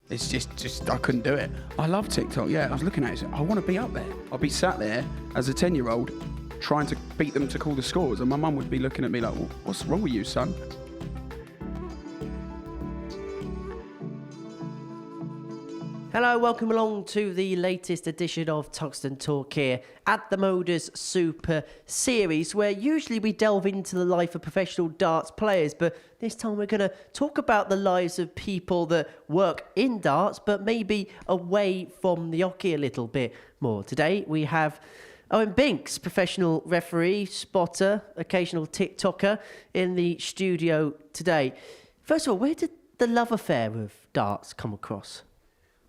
It's just I couldn't do it. I love TikTok. Yeah, I was looking at it. I want to be up there. I'll be sat there as a 10-year-old trying to beat them to call the scores, and my mum would be looking at me like, "What's wrong with you, son?" Hello, welcome along to the latest edition of Tungsten Talk here at the MODUS Super Series, where usually we delve into the life of professional darts players, but this time we're going to talk about the lives of people that work in darts, but maybe away from the hockey a little bit more. Today we have Owen Binks, professional referee, spotter, occasional TikToker in the studio today. First of all, where did the love affair of darts come across?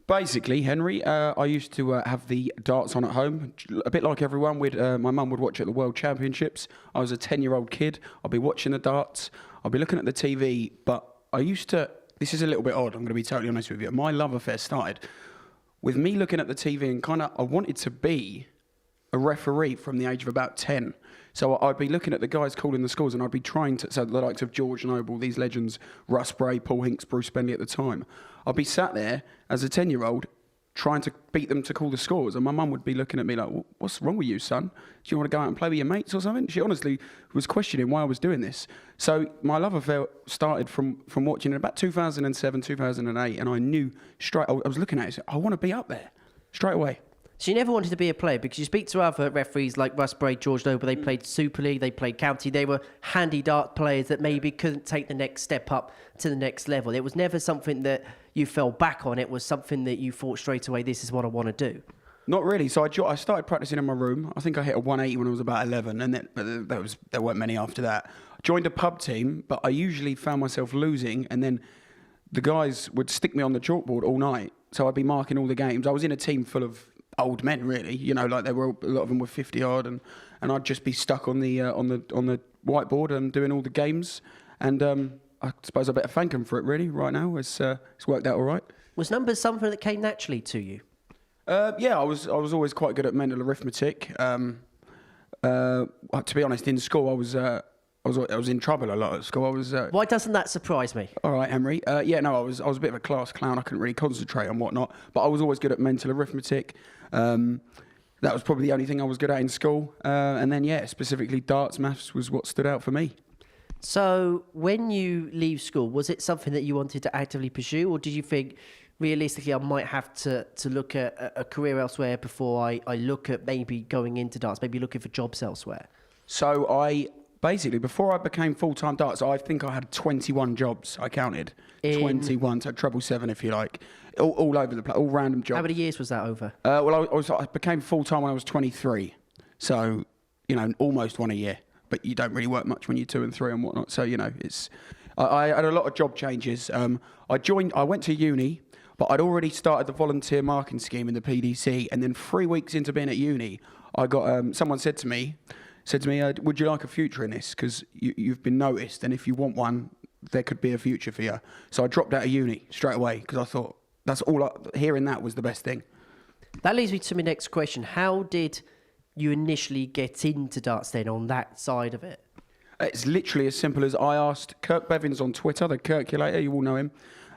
Basically, Henry, I used to have the darts on at home, a bit like everyone. My mum would watch at the World Championships. I was a 10-year-old kid. I'd be watching the darts. I'd be looking at the TV. But I used to, this is a little bit odd, I'm going to be totally honest with you. My love affair started with me looking at the TV and I wanted to be a referee from the age of about 10. So I'd be looking at the guys calling the scores and I'd be trying to, so the likes of George Noble, these legends, Russ Bray, Paul Hinks, Bruce Bentley at the time. I'd be sat there as a 10-year-old trying to beat them to call the scores, and my mum would be looking at me like, "What's wrong with you, son? Do you want to go out and play with your mates or something?" She honestly was questioning why I was doing this. So my love affair started from watching in about 2007, 2008, and I knew straight, I was looking at it and said, I want to be up there straight away. So you never wanted to be a player, because you speak to other referees like Russ Bray, George Noble, they played Super League, they played County, they were handy dart players that maybe couldn't take the next step up to the next level. It was never something that you fell back on, it was something that you thought straight away, this is what I want to do. Not really. So I started practicing in my room. I think I hit a 180 when I was about 11, and there weren't many after that. Joined a pub team, but I usually found myself losing, and then the guys would stick me on the chalkboard all night. So I'd be marking all the games. I was in a team full of old men, really. You know, like a lot of them were 50 odd, and I'd just be stuck on the whiteboard and doing all the games. And I suppose I better thank them for it. Really, right now it's worked out all right. Was numbers something that came naturally to you? Yeah, I was always quite good at mental arithmetic. To be honest, in school I was in trouble a lot at school. Why doesn't that surprise me? All right, Henry. Yeah, no, I was a bit of a class clown. I couldn't really concentrate on whatnot, but I was always good at mental arithmetic. That was probably the only thing I was good at in school. And then, yeah, specifically darts, maths was what stood out for me. So when you leave school, was it something that you wanted to actively pursue, or did you think, realistically, I might have to look at a career elsewhere before I look at maybe going into darts, maybe looking for jobs elsewhere? So basically, before I became full-time darts, I think I had 21 jobs, I counted. 21, so treble seven, if you like. All over the place, all random jobs. How many years was that over? I became full-time when I was 23. So, you know, almost one a year. But you don't really work much when you're 2 and 3 and whatnot. So, you know, I had a lot of job changes. I went to uni, but I'd already started the volunteer marking scheme in the PDC. And then 3 weeks into being at uni, I got, someone said to me, would you like a future in this? Because you've been noticed, and if you want one, there could be a future for you. So I dropped out of uni straight away, because I thought hearing that was the best thing. That leads me to my next question. How did you initially get into darts then, on that side of it? It's literally as simple as I asked Kirk Bevins on Twitter, the Kirkulator, you all know him.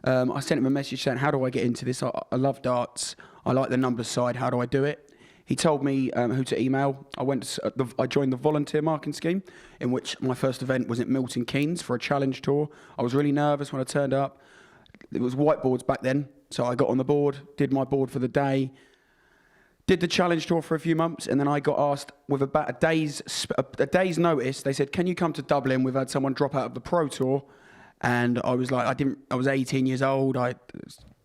I sent him a message saying, how do I get into this? I love darts. I like the numbers side. How do I do it? He told me who to email. I joined the volunteer marking scheme, in which my first event was at Milton Keynes for a challenge tour. I was really nervous when I turned up. It was whiteboards back then, so I got on the board, did my board for the day, did the challenge tour for a few months, and then I got asked with about a day's notice. They said, "Can you come to Dublin? We've had someone drop out of the Pro Tour," and I was like, I was 18 years old. I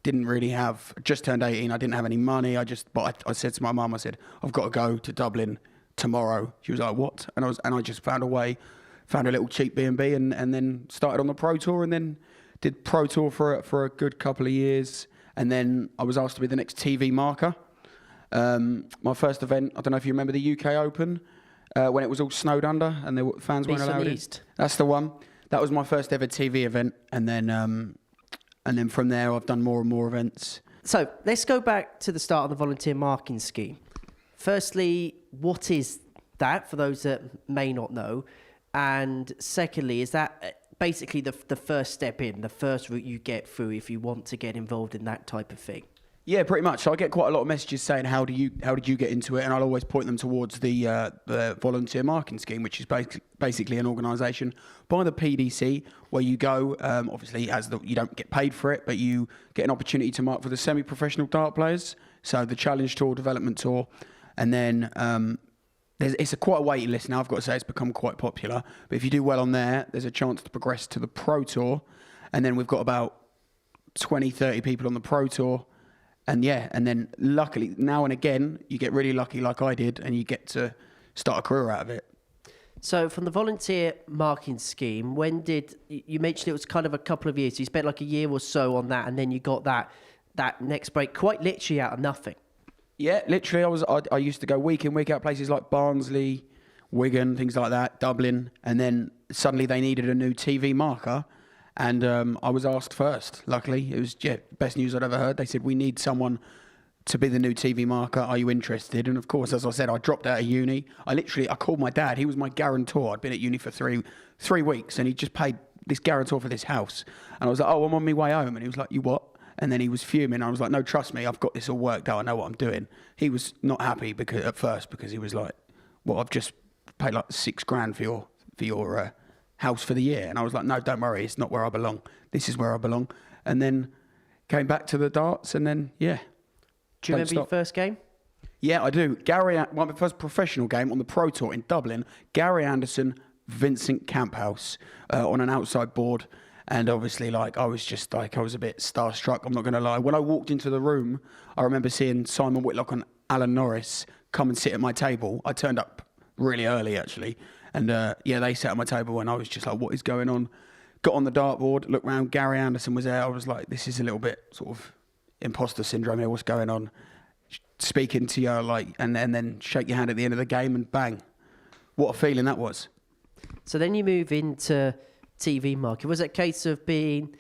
didn't really have, just turned 18. I didn't have any money. But I said to my mum, I said, I've got to go to Dublin tomorrow. She was like, what? And I just found a little cheap B&B and then started on the Pro Tour, and then did Pro Tour for a good couple of years. And then I was asked to be the next TV marker. My first event, I don't know if you remember the UK Open, when it was all snowed under and the fans weren't allowed in. That's the one. That was my first ever TV event, and then from there I've done more and more events. So let's go back to the start of the volunteer marking scheme. Firstly, what is that for those that may not know? And secondly, is that basically the first step in, the first route you get through if you want to get involved in that type of thing. Yeah, pretty much. So I get quite a lot of messages saying, how did you get into it? And I'll always point them towards the volunteer marking scheme, which is basically an organisation by the PDC where you go, obviously you don't get paid for it, but you get an opportunity to mark for the semi-professional dart players. So the Challenge Tour, Development Tour, and then it's quite a waiting list now. I've got to say it's become quite popular. But if you do well on there, there's a chance to progress to the Pro Tour. And then we've got about 20, 30 people on the Pro Tour. And then luckily, now and again, you get really lucky like I did, and you get to start a career out of it. So from the volunteer marking scheme, you mentioned it was kind of a couple of years. So you spent like a year or so on that, and then you got that next break quite literally out of nothing. Yeah, literally, I used to go week in, week out places like Barnsley, Wigan, things like that, Dublin, and then suddenly they needed a new TV marker. And I was asked first, luckily. It was best news I'd ever heard. They said, we need someone to be the new TV marker. Are you interested? And of course, as I said, I dropped out of uni. I called my dad. He was my guarantor. I'd been at uni for three weeks, and he just paid this guarantor for this house. And I was like, oh, I'm on my way home. And he was like, you what? And then he was fuming. I was like, no, trust me. I've got this all worked out. I know what I'm doing. He was not happy at first because he was like, well, I've just paid like $6,000 for your house for the year. And I was like, no, don't worry, it's not where I belong. This is where I belong. And then came back to the darts, and then, yeah. Do you remember your first game? Yeah, I do. My first professional game on the Pro Tour in Dublin, Gary Anderson, Vincent Camphouse on an outside board. And obviously, I was a bit starstruck, I'm not going to lie. When I walked into the room, I remember seeing Simon Whitlock and Alan Norris come and sit at my table. I turned up really early, actually. And they sat at my table, and I was just like, what is going on? Got on the dartboard, looked round, Gary Anderson was there. I was like, this is a little bit sort of imposter syndrome here, what's going on? Speaking to you, and then shake your hand at the end of the game, and bang. What a feeling that was. So then you move into TV marking. Was it a case of being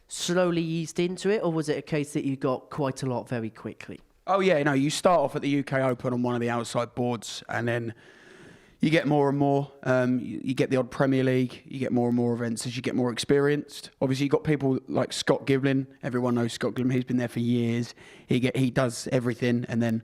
slowly eased into it, or was it a case that you got quite a lot very quickly? Oh, yeah, no, you start off at the UK Open on one of the outside boards, and then you get more and more. You get the odd Premier League. You get more and more events as you get more experienced. Obviously, you got people like Scott Giblin. Everyone knows Scott Giblin. He's been there for years. He does everything. And then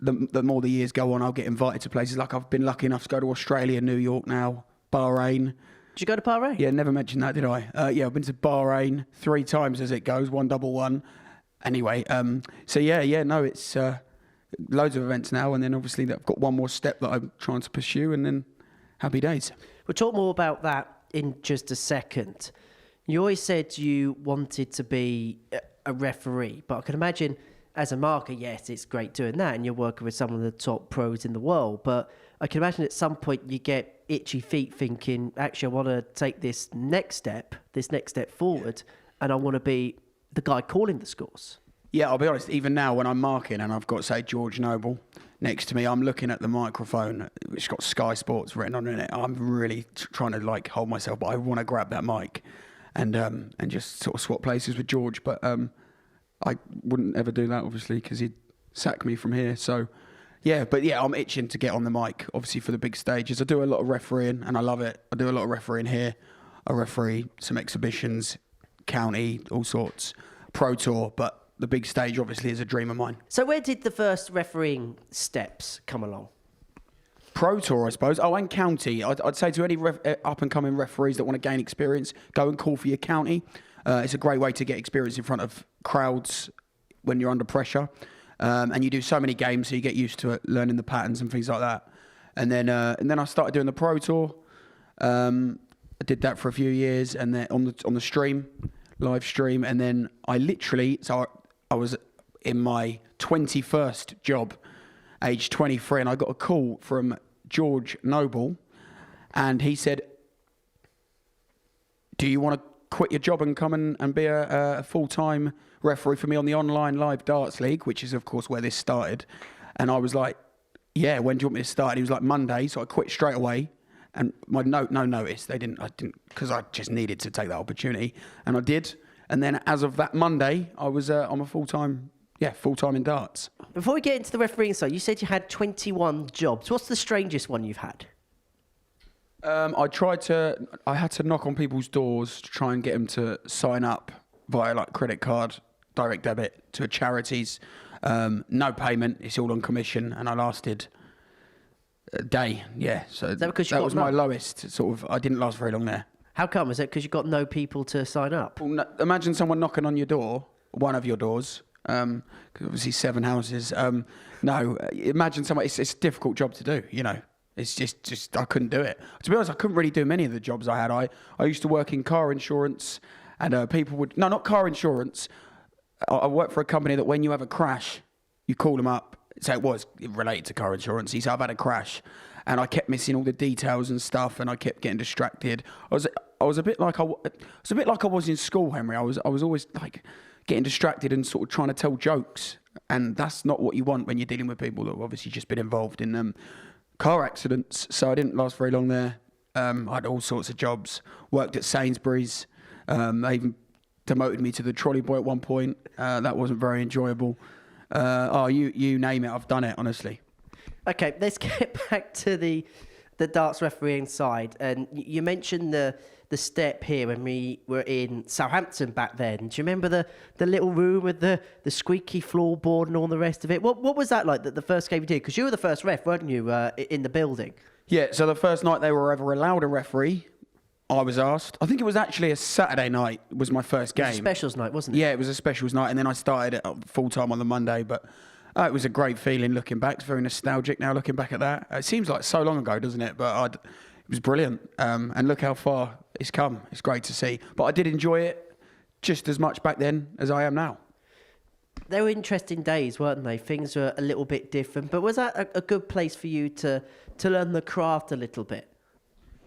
the more the years go on, I'll get invited to places. Like I've been lucky enough to go to Australia, New York now, Bahrain. Did you go to Bahrain? Yeah, never mentioned that, did I? I've been to Bahrain 3 times as it goes, 111. Anyway, it's loads of events now, and then obviously I've got one more step that I'm trying to pursue, and then happy days. We'll talk more about that in just a second. You always said you wanted to be a referee, but I can imagine as a marker, yes, it's great doing that, and you're working with some of the top pros in the world, but I can imagine at some point you get itchy feet thinking, actually, I want to take this next step forward, and I want to be the guy calling the scores. Yeah, I'll be honest, even now when I'm marking and I've got, say, George Noble next to me, I'm looking at the microphone, which got Sky Sports written on it. I'm really trying to hold myself, but I want to grab that mic and just sort of swap places with George. But I wouldn't ever do that, obviously, because he'd sack me from here. So, I'm itching to get on the mic, obviously, for the big stages. I do a lot of refereeing, and I love it. I do a lot of refereeing here. I referee some exhibitions, county, all sorts, Pro Tour, but the big stage obviously is a dream of mine. So where did the first refereeing steps come along? Pro Tour, I suppose. Oh, and county. I'd say to any up-and-coming referees that want to gain experience, go and call for your county. It's a great way to get experience in front of crowds when you're under pressure. And you do so many games, so you get used to it, learning the patterns and things like that. And then I started doing the Pro Tour. I did that for a few years, and then on the stream, live stream, and then I was in my 21st job, age 23, and I got a call from George Noble, and he said, do you want to quit your job and come and be a full-time referee for me on the online live darts league, which is, of course, where this started? And I was like, yeah, when do you want me to start? And he was like, Monday, so I quit straight away. And my no notice, I didn't, because I just needed to take that opportunity, and I did. And then as of that Monday, I was I'm a full-time in darts. Before we get into the refereeing side, you said you had 21 jobs. What's the strangest one you've had? I had to knock on people's doors to try and get them to sign up via like credit card, direct debit to charities. No payment, it's all on commission, and I lasted a day. Yeah, so Is that because you that got was my lowest. Sort of, I didn't last very long there. How come? Is it because you got no people to sign up? Well, imagine someone knocking on your door, one of your doors. 'Cause obviously 7 houses. No, imagine someone. It's a difficult job to do. You know, it's just I couldn't do it. To be honest, I couldn't really do many of the jobs I had. I used to work in car insurance, and people would not car insurance. I worked for a company that when you have a crash, you call them up. So it was related to car insurance. He said, I've had a crash, and I kept missing all the details and stuff, and I kept getting distracted. I was a bit like I was in school, Henry. I was always like getting distracted and sort of trying to tell jokes, and that's not what you want when you're dealing with people that have obviously just been involved in car accidents. So I didn't last very long there. I had all sorts of jobs. Worked at Sainsbury's. They even demoted me to the trolley boy at one point. That wasn't very enjoyable. You name it, I've done it, honestly. Okay, let's get back to the darts refereeing side. And you mentioned the step here when we were in Southampton back then. Do you remember the little room with the squeaky floorboard and all the rest of it? What was that like, the first game you did? Because you were the first ref, weren't you, in the building? Yeah, so the first night they were ever allowed a referee, I was asked. I think it was actually a Saturday night was my first game. It was a specials night, wasn't it? Yeah, it was a specials night, and then I started it full-time on the Monday, but it was a great feeling looking back. It's very nostalgic now looking back at that. It seems like so long ago, doesn't it? But it was brilliant, and look how far it's come. It's great to see. But I did enjoy it just as much back then as I am now. They were interesting days, weren't they? Things were a little bit different. But was that a good place for you to learn the craft a little bit?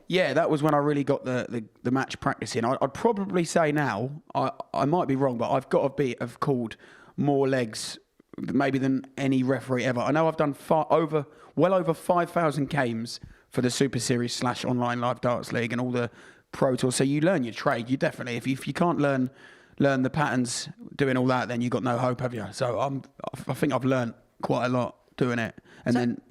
Yeah, that was when I really got the match practice in. I'd probably say now, I might be wrong, but I've got to have called more legs maybe than any referee ever. I know I've done well over 5,000 games for the Super Series / online live darts league and all the pro tours. So you learn your trade. You definitely, if you can't learn the patterns doing all that, then you've got no hope, have you? So I think I've learned quite a lot doing it. And then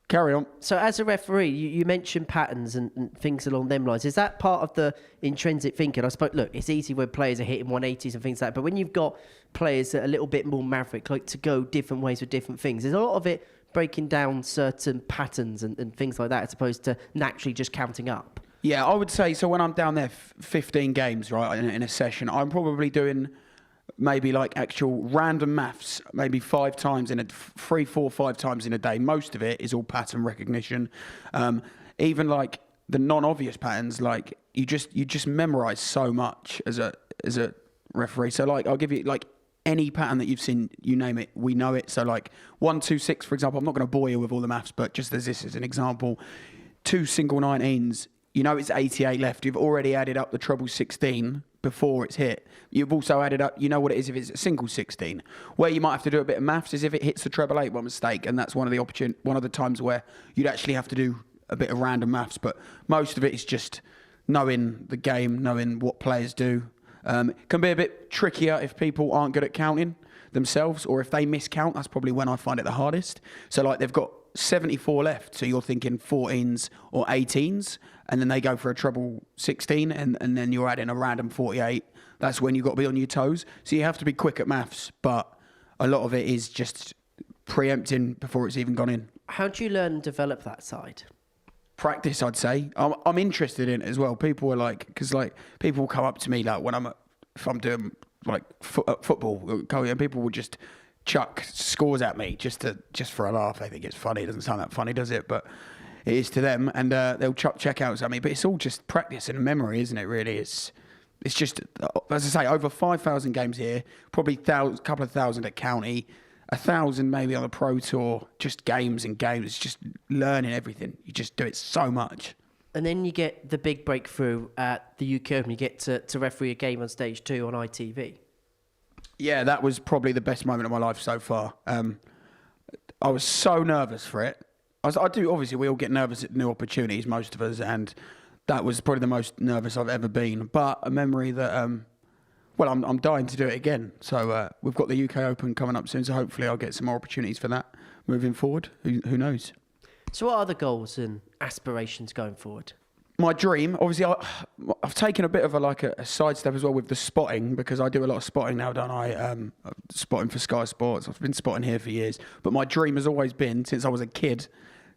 carry on. So as a referee, you mentioned patterns and things along them lines. Is that part of the intrinsic thinking? I suppose, look, it's easy when players are hitting 180s and things like that, but when you've got players that are a little bit more maverick, like to go different ways with different things, there's a lot of it breaking down certain patterns and things like that as opposed to naturally just counting up. Yeah, I would say, so when I'm down there 15 games, right, in a session, I'm probably doing maybe like actual random maths, maybe 5 times in 3, 4, 5 times in a day. Most of it is all pattern recognition. Even like the non-obvious patterns, like you just memorize so much as a referee. So like I'll give you like any pattern that you've seen, you name it, we know it. So like 1, 2, 6, for example. I'm not going to bore you with all the maths, but just as this is an example, 2 single 19s. You know it's 88 left. You've already added up the treble 16 before it's hit. You've also added up, you know what it is if it's a single 16. Where you might have to do a bit of maths is if it hits the treble 8 by mistake, and that's one of the times where you'd actually have to do a bit of random maths. But most of it is just knowing the game, knowing what players do. It can be a bit trickier if people aren't good at counting themselves, or if they miscount. That's probably when I find it the hardest. So like they've got 74 left, so you're thinking 14s or 18s, and then they go for a treble 16, and then you're adding a random 48. That's when you've got to be on your toes. So you have to be quick at maths, but a lot of it is just preempting before it's even gone in. How do you learn and develop that side? Practice, I'd say. I'm interested in it as well. People are like, because like people will come up to me like when if I'm doing like football, and people will just chuck scores at me just for a laugh. They think it's funny. It doesn't sound that funny, does it? But it is to them, and they'll chuck checkouts at me. But it's all just practice and memory, isn't it? Really, it's just, as I say, over 5,000 games here, probably a couple of thousand at county, 1,000 maybe on the pro tour. Just games and games. It's just learning everything. You just do it so much. And then you get the big breakthrough at the UK Open. You get to referee a game on stage 2 on ITV. Yeah, that was probably the best moment of my life so far. I was so nervous for it. I do, obviously, we all get nervous at new opportunities, most of us, and that was probably the most nervous I've ever been. But a memory that, I'm dying to do it again. So we've got the UK Open coming up soon, so hopefully I'll get some more opportunities for that moving forward. Who knows? So what are the goals and aspirations going forward? My dream, obviously, I've taken a bit of a sidestep as well with the spotting, because I do a lot of spotting now, don't I? Spotting for Sky Sports. I've been spotting here for years. But my dream has always been, since I was a kid,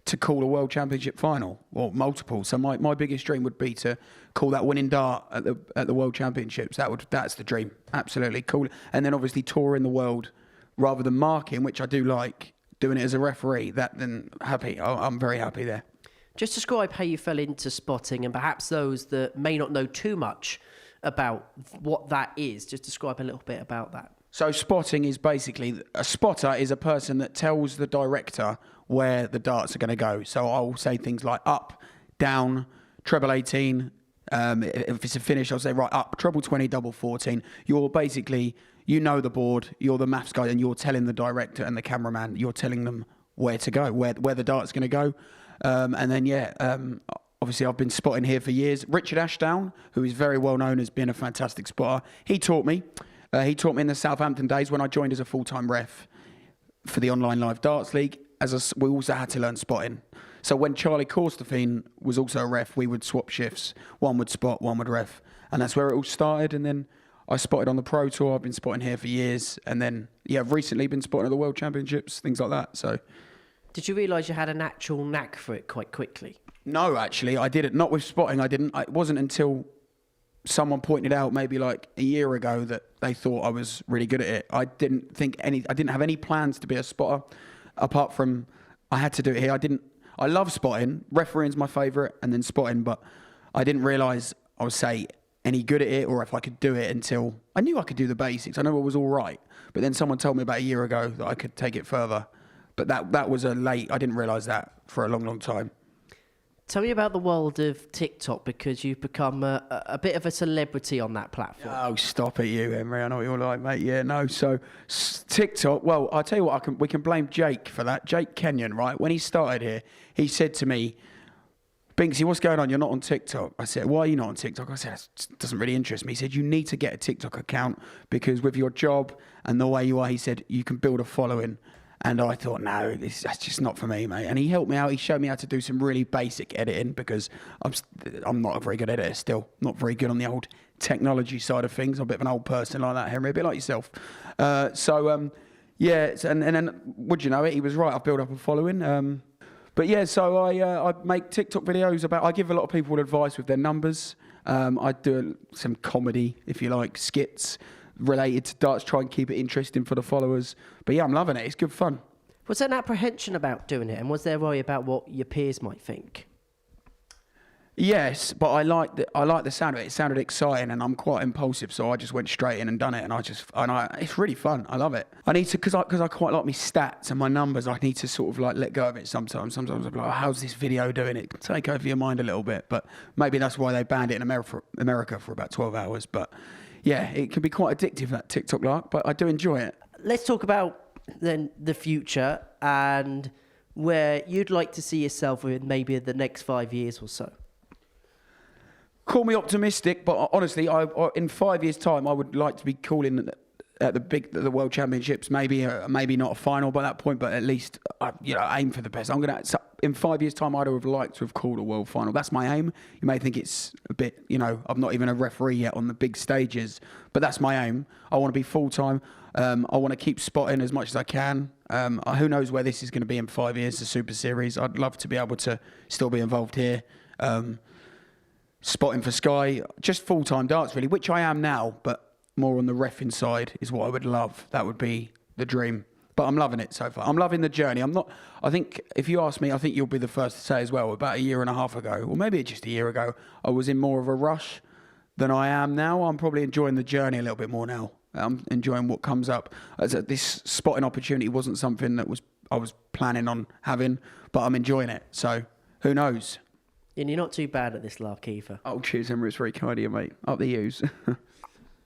to call a World Championship final, or multiple. So my biggest dream would be to call that winning dart at the World Championships. That's the dream. Absolutely cool. And then obviously touring the world rather than marking, which I do like, doing it as a referee. Then happy. I'm very happy there. Just describe how you fell into spotting, and perhaps those that may not know too much about what that is. Just describe a little bit about that. So spotting is basically, a spotter is a person that tells the director where the darts are going to go. So I'll say things like up, down, treble 18. If it's a finish, I'll say right up, treble 20, double 14. You're basically, you know the board, you're the maths guy, and you're telling the director and the cameraman, you're telling them where to go, where the dart's going to go. And then, obviously I've been spotting here for years. Richard Ashdown, who is very well known as being a fantastic spotter, he taught me. He taught me in the Southampton days when I joined as a full-time ref for the Online Live Darts League. We also had to learn spotting. So when Charlie Corstefine was also a ref, we would swap shifts. One would spot, one would ref. And that's where it all started. And then I spotted on the Pro Tour. I've been spotting here for years. And then, I've recently been spotting at the World Championships, things like that. So, did you realise you had a natural knack for it quite quickly? No, actually, I didn't. Not with spotting, I didn't. It wasn't until someone pointed out maybe like a year ago that they thought I was really good at it. I didn't have any plans to be a spotter, apart from I had to do it here. I love spotting. Refereeing's my favourite, and then spotting, but I didn't realise I was, say, any good at it, or if I could do it, until I knew I could do the basics. I know it was all right, but then someone told me about a year ago that I could take it further. But that was I didn't realise that for a long, long time. Tell me about the world of TikTok, because you've become a bit of a celebrity on that platform. Oh, stop it, you, Henry. I know what you're like, mate. Yeah, no. So TikTok, well, I'll tell you what, we can blame Jake for that. Jake Kenyon, right? When he started here, he said to me, Binksy, what's going on? You're not on TikTok. I said, why are you not on TikTok? I said, it doesn't really interest me. He said, you need to get a TikTok account, because with your job and the way you are, he said, you can build a following. And I thought, no, that's just not for me, mate. And he helped me out. He showed me how to do some really basic editing, because I'm not a very good editor still. Not very good on the old technology side of things. I'm a bit of an old person like that, Henry, a bit like yourself. And then, would you know it, he was right. I've built up a following. But yeah, so I make TikTok videos I give a lot of people advice with their numbers. I do some comedy, if you like, skits related to darts, try and keep it interesting for the followers. But yeah, I'm loving it. It's good fun. Was there an apprehension about doing it, and was there worry about what your peers might think? Yes, but I like the sound of it. It sounded exciting, and I'm quite impulsive, so I just went straight in and done it. And it's really fun. I love it. I need to, because I quite like my stats and my numbers. I need to sort of like let go of it sometimes. Sometimes I'm like, oh, how's this video doing? It can take over your mind a little bit, but maybe that's why they banned it in America for about 12 hours. But yeah, it can be quite addictive, that TikTok lark, but I do enjoy it. Let's talk about then the future and where you'd like to see yourself in maybe the next 5 years or so. Call me optimistic, but honestly, in 5 years' time, I would like to be calling at the World Championships. Maybe not a final by that point, but at least aim for the best. In 5 years' time, I'd have liked to have called a world final. That's my aim. You may think it's a bit, I'm not even a referee yet on the big stages, but that's my aim. I want to be full time. I want to keep spotting as much as I can. Who knows where this is going to be in 5 years? The Super Series. I'd love to be able to still be involved here. Spotting for Sky, just full-time darts really, which I am now, but more on the reffing side is what I would love. That would be the dream. But I'm loving it so far. I'm loving the journey. I think, if you ask me, I think you'll be the first to say as well, about a year and a half ago, or maybe just a year ago, I was in more of a rush than I am now. I'm probably enjoying the journey a little bit more now. I'm enjoying what comes up. This spotting opportunity wasn't something that I was planning on having, but I'm enjoying it. So, who knows? And you're not too bad at this lark either. Oh, cheers, Emma. It's very kind of you, mate. Up the U's.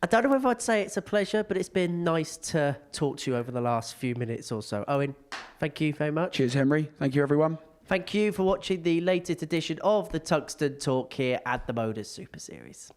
I don't know whether I'd say it's a pleasure, but it's been nice to talk to you over the last few minutes or so. Owen, thank you very much. Cheers, Henry. Thank you, everyone. Thank you for watching the latest edition of the Tungsten Talk here at the MODUS Super Series.